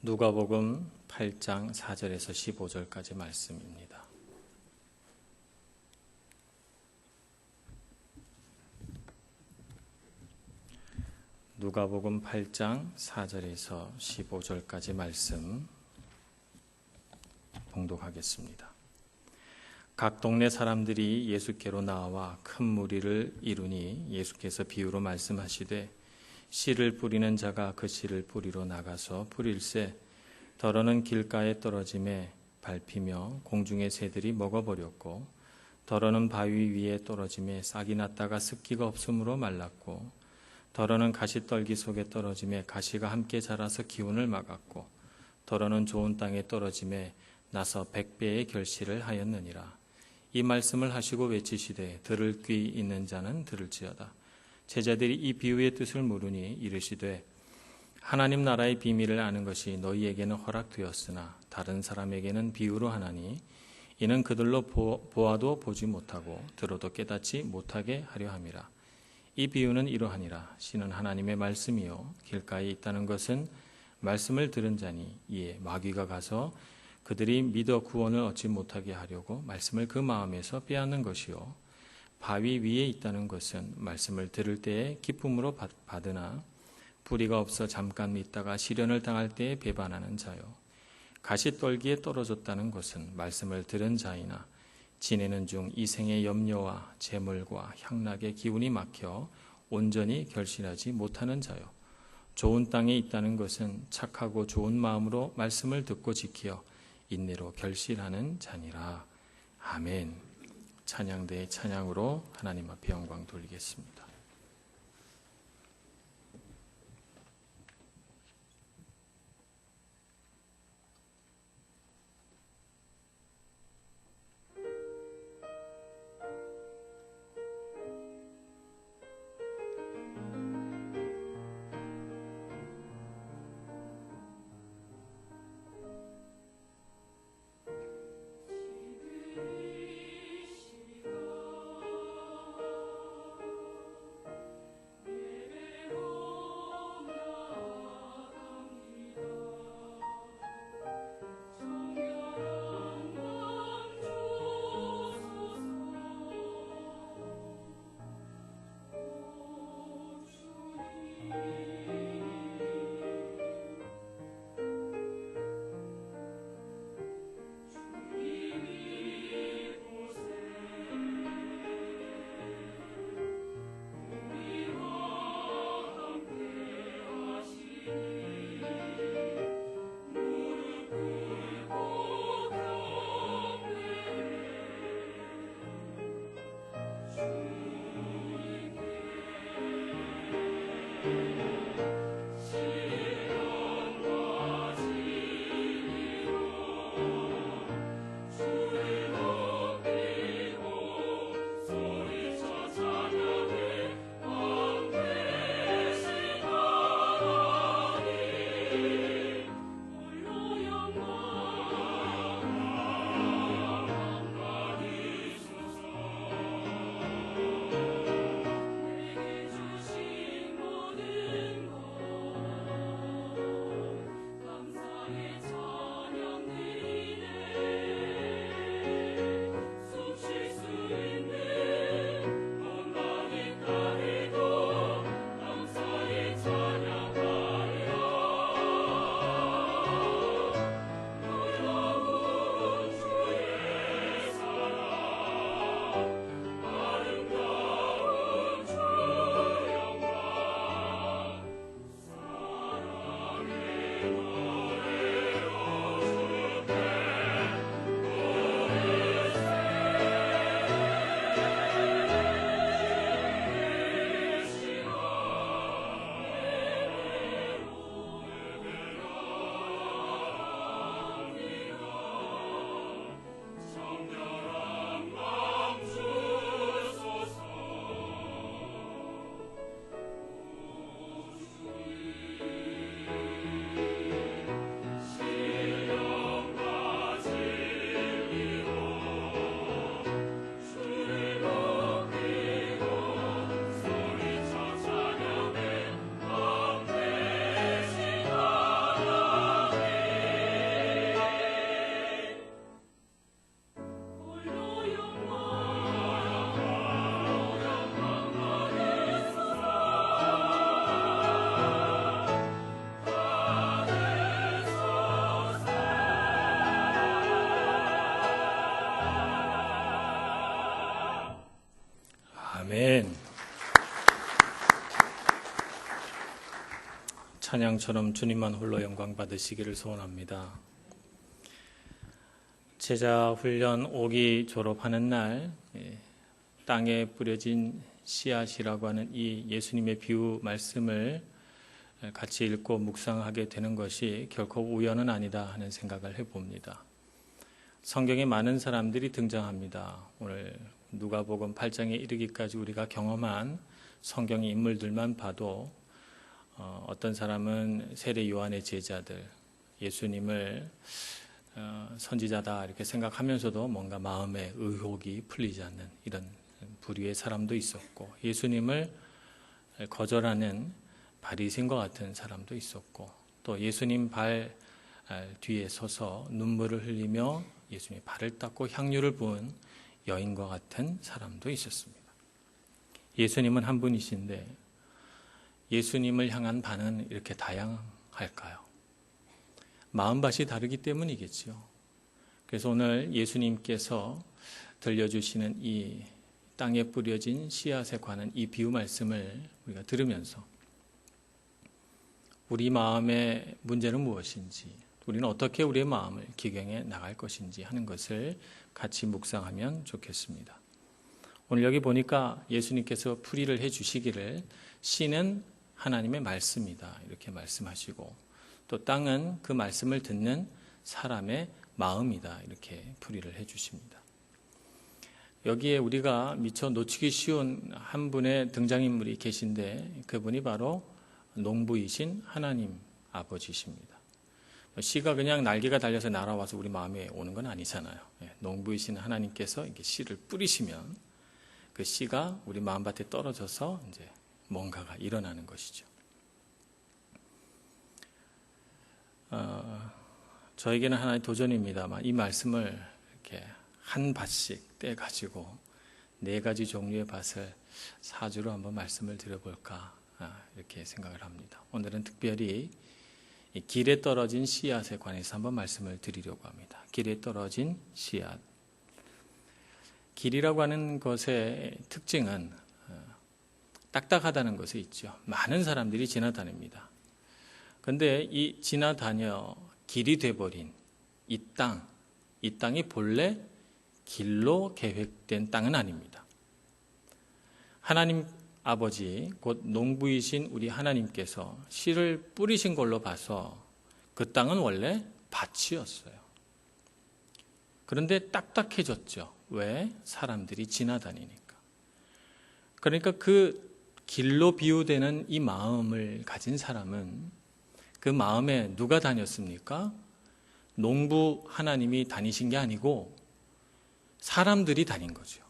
누가복음 8장 4절에서 15절까지 말씀입니다. 누가복음 8장 4절에서 15절까지 말씀 봉독하겠습니다. 각 동네 사람들이 예수께로 나와 큰 무리를 이루니 예수께서 비유로 말씀하시되 씨를 뿌리는 자가 그 씨를 뿌리러 나가서 뿌릴새 더러는 길가에 떨어짐에 밟히며 공중의 새들이 먹어버렸고 더러는 바위 위에 떨어짐에 싹이 났다가 습기가 없으므로 말랐고 더러는 가시떨기 속에 떨어짐에 가시가 함께 자라서 기운을 막았고 더러는 좋은 땅에 떨어짐에 나서 100배의 결실을 하였느니라. 이 말씀을 하시고 외치시되 들을 귀 있는 자는 들을지어다. 제자들이 이 비유의 뜻을 물으니 이르시되 하나님 나라의 비밀을 아는 것이 너희에게는 허락되었으나 다른 사람에게는 비유로 하나니 이는 그들로 보아도 보지 못하고 들어도 깨닫지 못하게 하려 함이라. 이 비유는 이러하니라. 씨는 하나님의 말씀이요 길가에 있다는 것은 말씀을 들은 자니 이에 마귀가 가서 그들이 믿어 구원을 얻지 못하게 하려고 말씀을 그 마음에서 빼앗는 것이요 바위 위에 있다는 것은 말씀을 들을 때에 기쁨으로 받으나 뿌리가 없어 잠깐 있다가 시련을 당할 때에 배반하는 자요 가시떨기에 떨어졌다는 것은 말씀을 들은 자이나 지내는 중 이 생의 염려와 재물과 향락의 기운이 막혀 온전히 결실하지 못하는 자요 좋은 땅에 있다는 것은 착하고 좋은 마음으로 말씀을 듣고 지키어 인내로 결실하는 자니라. 아멘. 찬양대의 찬양으로 하나님 앞에 영광 돌리겠습니다. 아멘. 찬양처럼 주님만 홀로 영광 받으시기를 소원합니다. 제자 훈련 5기 졸업하는 날 땅에 뿌려진 씨앗이라고 하는 이 예수님의 비유 말씀을 같이 읽고 묵상하게 되는 것이 결코 우연은 아니다 하는 생각을 해봅니다. 성경에 많은 사람들이 등장합니다. 오늘 누가복음 8장에 이르기까지 우리가 경험한 성경의 인물들만 봐도 어떤 사람은 세례 요한의 제자들, 예수님을 선지자다 이렇게 생각하면서도 뭔가 마음에 의혹이 풀리지 않는 이런 부류의 사람도 있었고, 예수님을 거절하는 바리새인과 같은 사람도 있었고, 또 예수님 발 뒤에 서서 눈물을 흘리며 예수님의 발을 닦고 향유를 부은 여인과 같은 사람도 있었습니다. 예수님은 한 분이신데 예수님을 향한 반응은 이렇게 다양할까요? 마음밭이 다르기 때문이겠죠. 그래서 오늘 예수님께서 들려주시는 이 땅에 뿌려진 씨앗에 관한 이 비유 말씀을 우리가 들으면서 우리 마음의 문제는 무엇인지, 우리는 어떻게 우리의 마음을 기경해 나갈 것인지 하는 것을 같이 묵상하면 좋겠습니다. 오늘 여기 보니까 예수님께서 풀이를 해주시기를 씨는 하나님의 말씀이다 이렇게 말씀하시고, 또 땅은 그 말씀을 듣는 사람의 마음이다 이렇게 풀이를 해주십니다. 여기에 우리가 미처 놓치기 쉬운 한 분의 등장인물이 계신데 그분이 바로 농부이신 하나님 아버지십니다. 씨가 그냥 날개가 달려서 날아와서 우리 마음에 오는 건 아니잖아요. 농부이신 하나님께서 이렇게 씨를 뿌리시면 그 씨가 우리 마음밭에 떨어져서 이제 뭔가가 일어나는 것이죠. 저에게는 하나의 도전입니다만 이 말씀을 이렇게 한 밭씩 떼가지고 4가지 종류의 밭을 사주로 한번 말씀을 드려볼까 이렇게 생각을 합니다. 오늘은 특별히 이 길에 떨어진 씨앗에 관해서 한번 말씀을 드리려고 합니다. 길에 떨어진 씨앗. 길이라고 하는 것의 특징은 딱딱하다는 것이 있죠. 많은 사람들이 지나다닙니다. 그런데 이 지나다녀 길이 돼버린 이 땅이 본래 길로 계획된 땅은 아닙니다. 하나님 아버지, 곧 농부이신 우리 하나님께서 씨를 뿌리신 걸로 봐서 그 땅은 원래 밭이었어요. 그런데 딱딱해졌죠. 왜? 사람들이 지나다니니까. 그러니까 그 길로 비유되는 이 마음을 가진 사람은 그 마음에 누가 다녔습니까? 농부 하나님이 다니신 게 아니고 사람들이 다닌 거죠.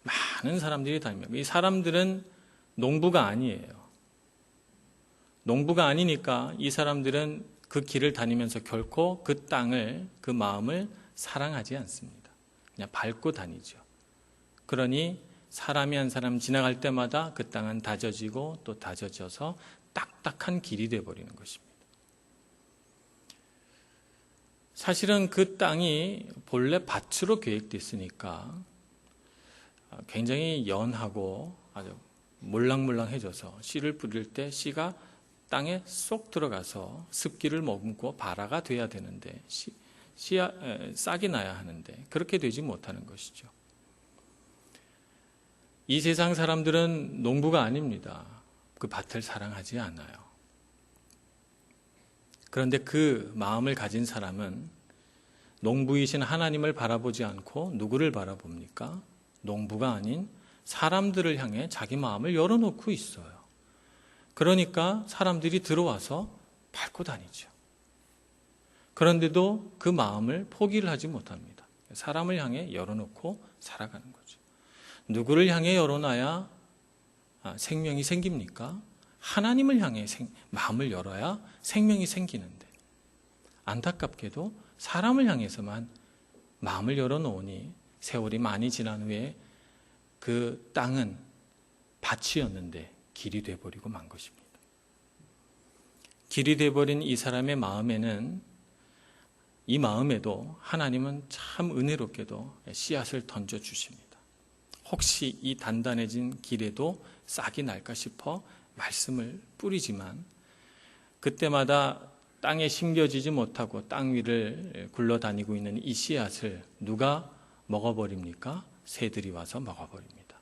많은 사람들이 다닙니다. 이 사람들은 농부가 아니에요. 농부가 아니니까 이 사람들은 그 길을 다니면서 결코 그 땅을, 그 마음을 사랑하지 않습니다. 그냥 밟고 다니죠. 그러니 사람이 한 사람 지나갈 때마다 그 땅은 다져지고 또 다져져서 딱딱한 길이 되어버리는 것입니다. 사실은 그 땅이 본래 밭으로 계획됐으니까 굉장히 연하고 아주 몰랑몰랑해져서 씨를 뿌릴 때 씨가 땅에 쏙 들어가서 습기를 머금고 발화가 돼야 되는데 싹이 나야 하는데 그렇게 되지 못하는 것이죠. 이 세상 사람들은 농부가 아닙니다. 그 밭을 사랑하지 않아요. 그런데 그 마음을 가진 사람은 농부이신 하나님을 바라보지 않고 누구를 바라봅니까? 농부가 아닌 사람들을 향해 자기 마음을 열어놓고 있어요. 그러니까 사람들이 들어와서 밟고 다니죠. 그런데도 그 마음을 포기를 하지 못합니다. 사람을 향해 열어놓고 살아가는 거죠. 누구를 향해 열어놔야 생명이 생깁니까? 하나님을 향해 마음을 열어야 생명이 생기는데 안타깝게도 사람을 향해서만 마음을 열어놓으니 세월이 많이 지난 후에 그 땅은 밭이었는데 길이 돼버리고 만 것입니다. 길이 돼버린 이 사람의 마음에는, 이 마음에도 하나님은 참 은혜롭게도 씨앗을 던져주십니다. 혹시 이 단단해진 길에도 싹이 날까 싶어 말씀을 뿌리지만 그때마다 땅에 심겨지지 못하고 땅 위를 굴러다니고 있는 이 씨앗을 누가 먹어버립니까? 새들이 와서 먹어버립니다.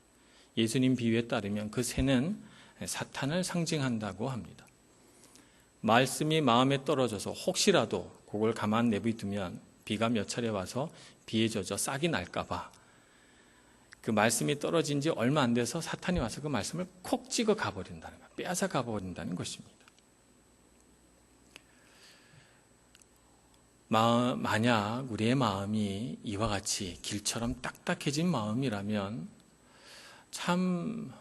예수님 비유에 따르면 그 새는 사탄을 상징한다고 합니다. 말씀이 마음에 떨어져서 혹시라도 그걸 가만 내비두면 비가 몇 차례 와서 비에 젖어 싹이 날까봐 그 말씀이 떨어진 지 얼마 안 돼서 사탄이 와서 그 말씀을 콕 찍어 가버린다는 것, 빼앗아 가버린다는 것입니다. 만약 우리의 마음이 이와 같이 길처럼 딱딱해진 마음이라면 참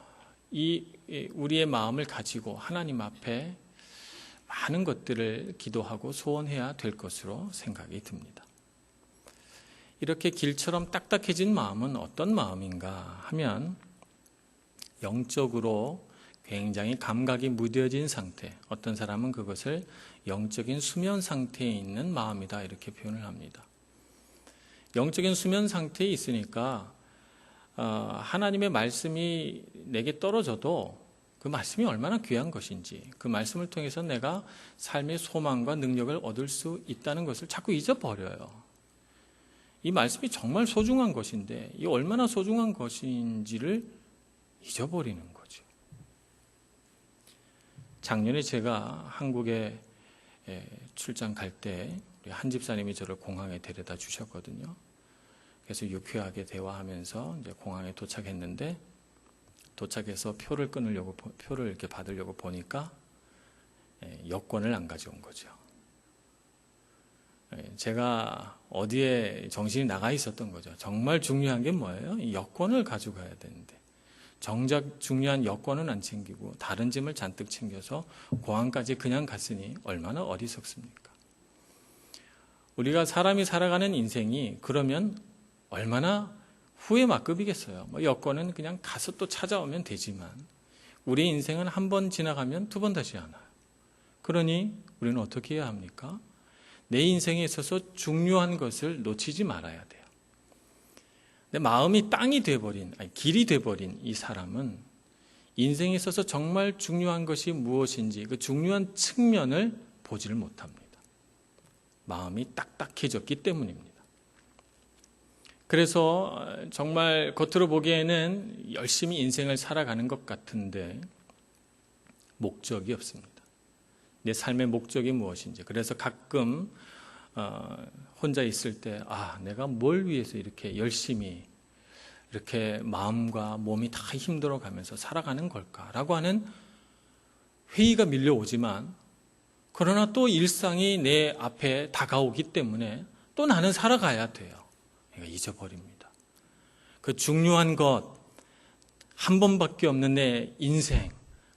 우리의 마음을 가지고 하나님 앞에 많은 것들을 기도하고 소원해야 될 것으로 생각이 듭니다. 이렇게 길처럼 딱딱해진 마음은 어떤 마음인가 하면 영적으로 굉장히 감각이 무뎌진 상태, 어떤 사람은 그것을 영적인 수면 상태에 있는 마음이다 이렇게 표현을 합니다. 영적인 수면 상태에 있으니까 하나님의 말씀이 내게 떨어져도 그 말씀이 얼마나 귀한 것인지, 그 말씀을 통해서 내가 삶의 소망과 능력을 얻을 수 있다는 것을 자꾸 잊어버려요. 이 말씀이 정말 소중한 것인데 이 얼마나 소중한 것인지를 잊어버리는 거죠. 작년에 제가 한국에 출장 갈 때 한 집사님이 저를 공항에 데려다 주셨거든요. 그래서 유쾌하게 대화하면서 이제 공항에 도착했는데 도착해서 표를 끊으려고 표를 이렇게 받으려고 보니까 여권을 안 가져온 거죠. 제가 어디에 정신이 나가 있었던 거죠. 정말 중요한 게 뭐예요? 이 여권을 가져가야 되는데 정작 중요한 여권은 안 챙기고 다른 짐을 잔뜩 챙겨서 공항까지 그냥 갔으니 얼마나 어리석습니까? 우리가 사람이 살아가는 인생이 그러면 얼마나 후회 막급이겠어요. 여권은 그냥 가서 또 찾아오면 되지만 우리 인생은 한 번 지나가면 두 번 다시 안 와요. 그러니 우리는 어떻게 해야 합니까? 내 인생에 있어서 중요한 것을 놓치지 말아야 돼요. 내 마음이 땅이 돼버린, 길이 돼버린 이 사람은 인생에 있어서 정말 중요한 것이 무엇인지 그 중요한 측면을 보지를 못합니다. 마음이 딱딱해졌기 때문입니다. 그래서 정말 겉으로 보기에는 열심히 인생을 살아가는 것 같은데 목적이 없습니다. 내 삶의 목적이 무엇인지. 그래서 가끔 혼자 있을 때 내가 뭘 위해서 이렇게 열심히 이렇게 마음과 몸이 다 힘들어가면서 살아가는 걸까라고 하는 회의가 밀려오지만 그러나 또 일상이 내 앞에 다가오기 때문에 또 나는 살아가야 돼요. 그러니까 잊어버립니다. 그 중요한 것, 한 번밖에 없는 내 인생,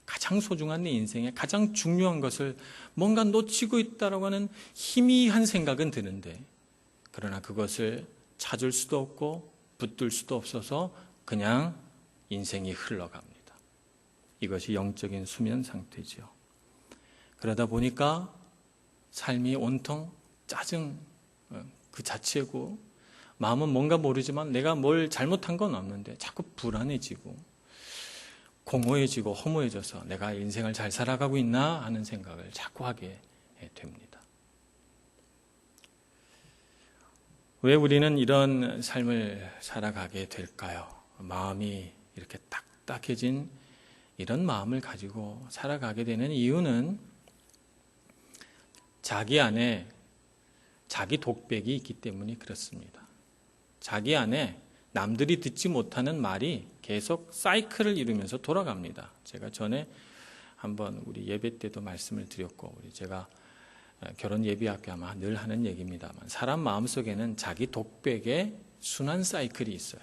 가장 소중한 내 인생에 가장 중요한 것을 뭔가 놓치고 있다고 하는 희미한 생각은 드는데 그러나 그것을 찾을 수도 없고 붙들 수도 없어서 그냥 인생이 흘러갑니다. 이것이 영적인 수면 상태죠. 그러다 보니까 삶이 온통 짜증 그 자체고 마음은 뭔가 모르지만 내가 뭘 잘못한 건 없는데 자꾸 불안해지고 공허해지고 허무해져서 내가 인생을 잘 살아가고 있나 하는 생각을 자꾸 하게 됩니다. 왜 우리는 이런 삶을 살아가게 될까요? 마음이 이렇게 딱딱해진 이런 마음을 가지고 살아가게 되는 이유는 자기 안에 자기 독백이 있기 때문이 그렇습니다. 자기 안에 남들이 듣지 못하는 말이 계속 사이클을 이루면서 돌아갑니다. 제가 전에 한번 우리 예배 때도 말씀을 드렸고 제가 결혼 예비학교 아마 늘 하는 얘기입니다만 사람 마음속에는 자기 독백의 순환 사이클이 있어요.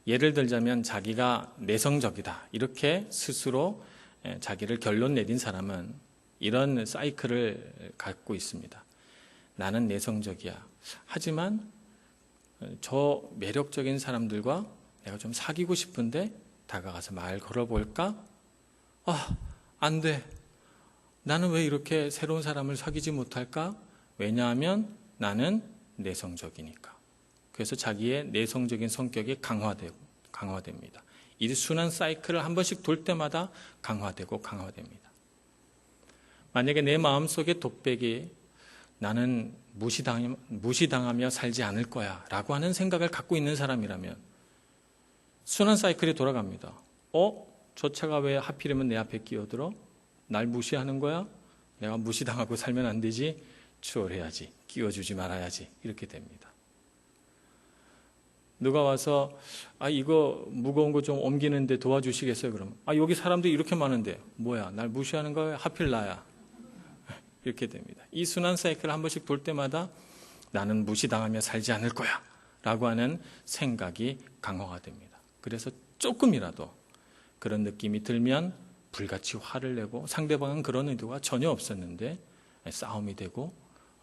예를 들자면 자기가 내성적이다 이렇게 스스로 자기를 결론 내린 사람은 이런 사이클을 갖고 있습니다. 나는 내성적이야. 하지만 저 매력적인 사람들과 내가 좀 사귀고 싶은데 다가가서 말 걸어볼까? 안 돼. 나는 왜 이렇게 새로운 사람을 사귀지 못할까? 왜냐하면 나는 내성적이니까. 그래서 자기의 내성적인 성격이 강화됩니다. 이 순환 사이클을 한 번씩 돌 때마다 강화되고 강화됩니다. 만약에 내 마음속에 독백이 나는 무시당하며 살지 않을 거야 라고 하는 생각을 갖고 있는 사람이라면 순환 사이클이 돌아갑니다. 저 차가 왜 하필이면 내 앞에 끼어들어? 날 무시하는 거야? 내가 무시당하고 살면 안 되지? 추월해야지. 끼워주지 말아야지. 이렇게 됩니다. 누가 와서 이거 무거운 거 좀 옮기는데 도와주시겠어요? 그러면 여기 사람들이 이렇게 많은데 뭐야? 날 무시하는 거야? 하필 나야. 이렇게 됩니다. 이 순환 사이클을 한 번씩 돌 때마다 나는 무시당하며 살지 않을 거야 라고 하는 생각이 강화가 됩니다. 그래서 조금이라도 그런 느낌이 들면 불같이 화를 내고 상대방은 그런 의도가 전혀 없었는데 싸움이 되고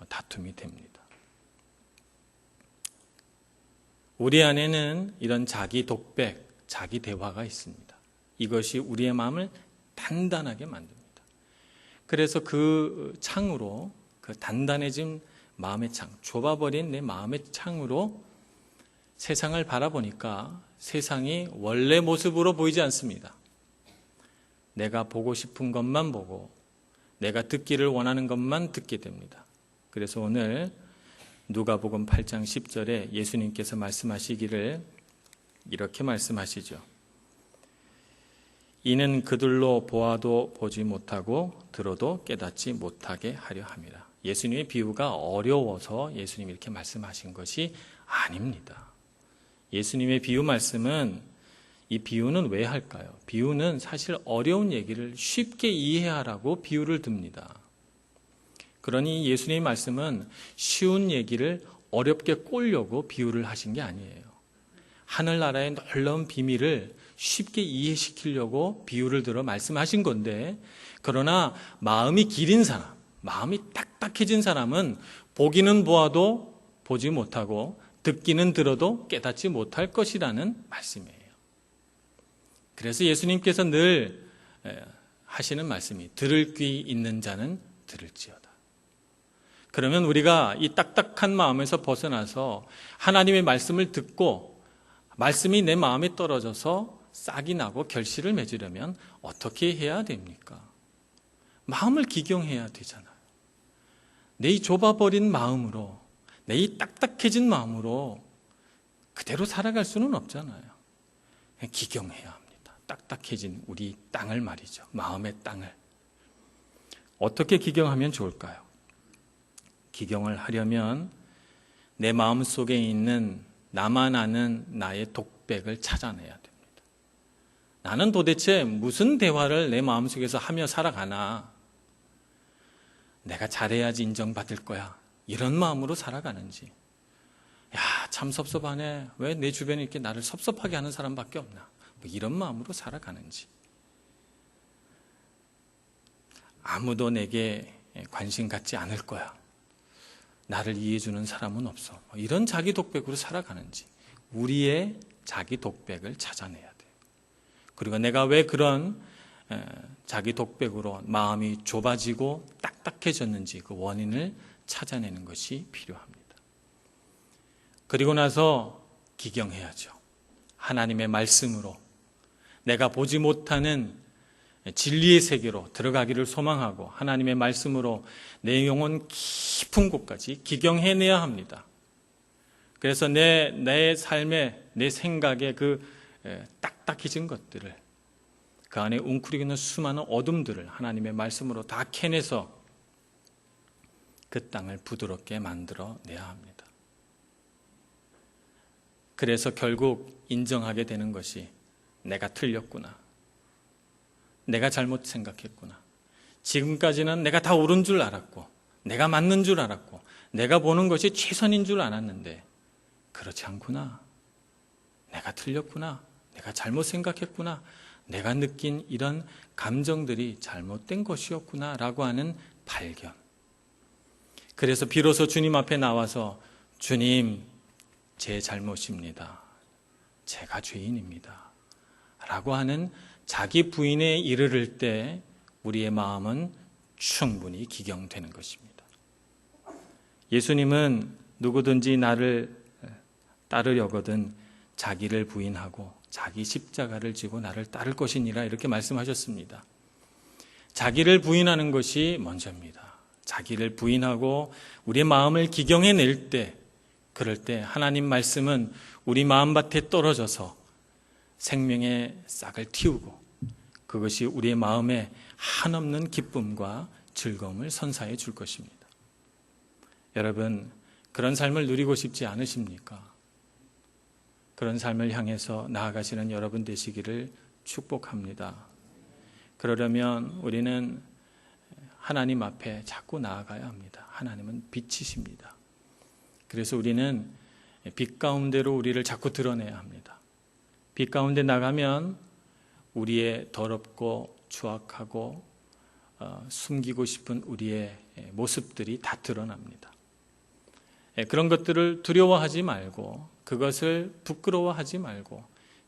다툼이 됩니다. 우리 안에는 이런 자기 독백, 자기 대화가 있습니다. 이것이 우리의 마음을 단단하게 만듭니다. 그래서 그 창으로, 그 단단해진 마음의 창, 좁아버린 내 마음의 창으로 세상을 바라보니까 세상이 원래 모습으로 보이지 않습니다. 내가 보고 싶은 것만 보고 내가 듣기를 원하는 것만 듣게 됩니다. 그래서 오늘 누가복음 8장 10절에 예수님께서 말씀하시기를 이렇게 말씀하시죠. 이는 그들로 보아도 보지 못하고 들어도 깨닫지 못하게 하려 함이라. 예수님의 비유가 어려워서 예수님이 이렇게 말씀하신 것이 아닙니다. 예수님의 비유 말씀은 이 비유는 왜 할까요? 비유는 사실 어려운 얘기를 쉽게 이해하라고 비유를 듭니다. 그러니 예수님의 말씀은 쉬운 얘기를 어렵게 꼴려고 비유를 하신 게 아니에요. 하늘나라의 놀라운 비밀을 쉽게 이해시키려고 비유를 들어 말씀하신 건데, 그러나 마음이 기린 사람, 마음이 딱딱해진 사람은 보기는 보아도 보지 못하고 듣기는 들어도 깨닫지 못할 것이라는 말씀이에요. 그래서 예수님께서 늘 하시는 말씀이 들을 귀 있는 자는 들을지어다. 그러면 우리가 이 딱딱한 마음에서 벗어나서 하나님의 말씀을 듣고 말씀이 내 마음에 떨어져서 싹이 나고 결실을 맺으려면 어떻게 해야 됩니까? 마음을 기경해야 되잖아요. 내 이 좁아버린 마음으로, 내 이 딱딱해진 마음으로 그대로 살아갈 수는 없잖아요. 기경해야 합니다. 딱딱해진 우리 땅을 말이죠. 마음의 땅을. 어떻게 기경하면 좋을까요? 기경을 하려면 내 마음 속에 있는 나만 아는 나의 독백을 찾아내야 됩니다. 나는 도대체 무슨 대화를 내 마음속에서 하며 살아가나? 내가 잘해야지 인정받을 거야. 이런 마음으로 살아가는지. 참 섭섭하네. 왜 내 주변에 이렇게 나를 섭섭하게 하는 사람밖에 없나? 이런 마음으로 살아가는지. 아무도 내게 관심 갖지 않을 거야. 나를 이해해주는 사람은 없어. 이런 자기 독백으로 살아가는지. 우리의 자기 독백을 찾아내야 돼요. 그리고 내가 왜 그런 자기 독백으로 마음이 좁아지고 딱딱해졌는지 그 원인을 찾아내는 것이 필요합니다. 그리고 나서 기경해야죠. 하나님의 말씀으로 내가 보지 못하는 진리의 세계로 들어가기를 소망하고 하나님의 말씀으로 내 영혼 깊은 곳까지 기경해내야 합니다. 그래서 내 삶에, 내 생각에 그 딱딱해진 것들을, 그 안에 웅크리고 있는 수많은 어둠들을 하나님의 말씀으로 다 캐내서 그 땅을 부드럽게 만들어내야 합니다. 그래서 결국 인정하게 되는 것이 내가 틀렸구나. 내가 잘못 생각했구나. 지금까지는 내가 다 옳은 줄 알았고 내가 맞는 줄 알았고 내가 보는 것이 최선인 줄 알았는데 그렇지 않구나. 내가 틀렸구나. 내가 잘못 생각했구나. 내가 느낀 이런 감정들이 잘못된 것이었구나 라고 하는 발견. 그래서 비로소 주님 앞에 나와서 주님, 제 잘못입니다. 제가 죄인입니다. 라고 하는 자기 부인에 이르를 때 우리의 마음은 충분히 기경되는 것입니다. 예수님은 누구든지 나를 따르려거든 자기를 부인하고 자기 십자가를 지고 나를 따를 것이니라 이렇게 말씀하셨습니다. 자기를 부인하는 것이 먼저입니다. 자기를 부인하고 우리의 마음을 기경해낼 때, 그럴 때 하나님 말씀은 우리 마음밭에 떨어져서 생명의 싹을 틔우고 그것이 우리의 마음에 한없는 기쁨과 즐거움을 선사해 줄 것입니다. 여러분, 그런 삶을 누리고 싶지 않으십니까? 그런 삶을 향해서 나아가시는 여러분 되시기를 축복합니다. 그러려면 우리는 하나님 앞에 자꾸 나아가야 합니다. 하나님은 빛이십니다. 그래서 우리는 빛 가운데로 우리를 자꾸 드러내야 합니다. 빛 가운데 나가면 우리의 더럽고 추악하고 숨기고 싶은 우리의 모습들이 다 드러납니다. 그런 것들을 두려워하지 말고 그것을 부끄러워하지 말고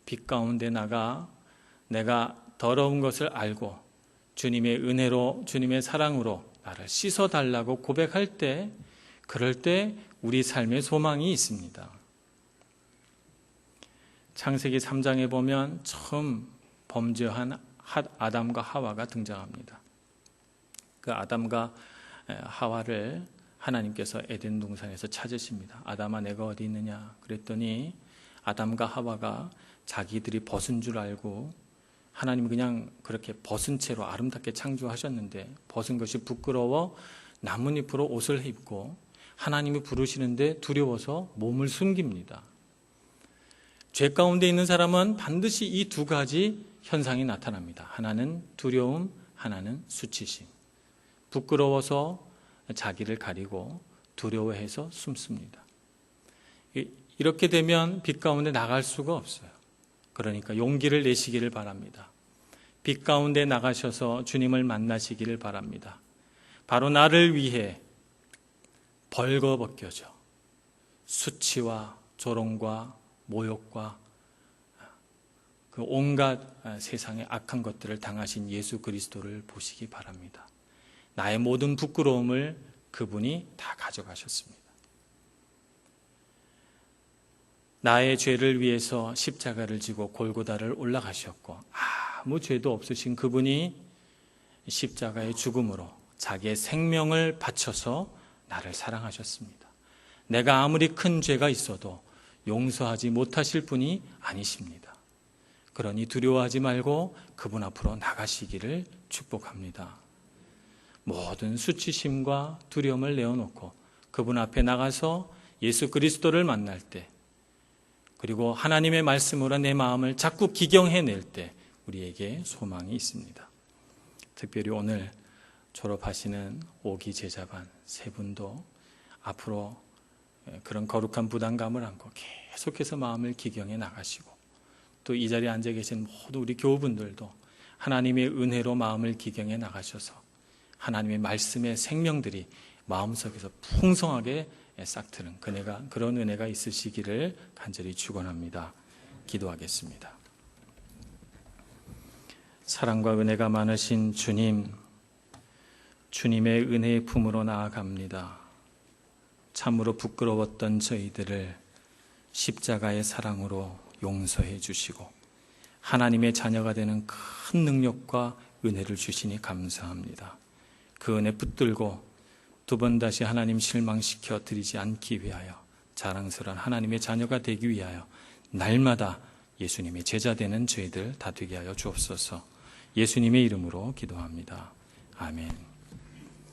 빛 가운데 나가 내가 더러운 것을 알고 주님의 은혜로 주님의 사랑으로 나를 씻어달라고 고백할 때 그럴 때 우리 삶의 소망이 있습니다. 창세기 3장에 보면 처음 범죄한 아담과 하와가 등장합니다. 그 아담과 하와를 하나님께서 에덴 동산에서 찾으십니다. 아담아 내가 어디 있느냐 그랬더니 아담과 하와가 자기들이 벗은 줄 알고 하나님은 그냥 그렇게 벗은 채로 아름답게 창조하셨는데 벗은 것이 부끄러워 나뭇잎으로 옷을 입고 하나님이 부르시는데 두려워서 몸을 숨깁니다. 죄 가운데 있는 사람은 반드시 이 두 가지 현상이 나타납니다. 하나는 두려움, 하나는 수치심. 부끄러워서 자기를 가리고 두려워해서 숨습니다. 이렇게 되면 빛 가운데 나갈 수가 없어요. 그러니까 용기를 내시기를 바랍니다. 빛 가운데 나가셔서 주님을 만나시기를 바랍니다. 바로 나를 위해 벌거벗겨져 수치와 조롱과 모욕과 그 온갖 세상의 악한 것들을 당하신 예수 그리스도를 보시기 바랍니다. 나의 모든 부끄러움을 그분이 다 가져가셨습니다. 나의 죄를 위해서 십자가를 지고 골고다를 올라가셨고 아무 죄도 없으신 그분이 십자가의 죽음으로 자기의 생명을 바쳐서 나를 사랑하셨습니다. 내가 아무리 큰 죄가 있어도 용서하지 못하실 분이 아니십니다. 그러니 두려워하지 말고 그분 앞으로 나가시기를 축복합니다. 모든 수치심과 두려움을 내어놓고 그분 앞에 나가서 예수 그리스도를 만날 때 그리고 하나님의 말씀으로 내 마음을 자꾸 기경해낼 때 우리에게 소망이 있습니다. 특별히 오늘 졸업하시는 5기 제자반 세 분도 앞으로 그런 거룩한 부담감을 안고 계속해서 마음을 기경해 나가시고 또 이 자리에 앉아 계신 모든 우리 교우분들도 하나님의 은혜로 마음을 기경해 나가셔서 하나님의 말씀의 생명들이 마음속에서 풍성하게 싹트는 그런 은혜가 있으시기를 간절히 축원합니다. 기도하겠습니다. 사랑과 은혜가 많으신 주님, 주님의 은혜의 품으로 나아갑니다. 참으로 부끄러웠던 저희들을 십자가의 사랑으로 용서해 주시고 하나님의 자녀가 되는 큰 능력과 은혜를 주시니 감사합니다. 그 은혜 붙들고 두 번 다시 하나님 실망시켜 드리지 않기 위하여 자랑스러운 하나님의 자녀가 되기 위하여 날마다 예수님의 제자 되는 저희들 다 되게 하여 주옵소서. 예수님의 이름으로 기도합니다. 아멘.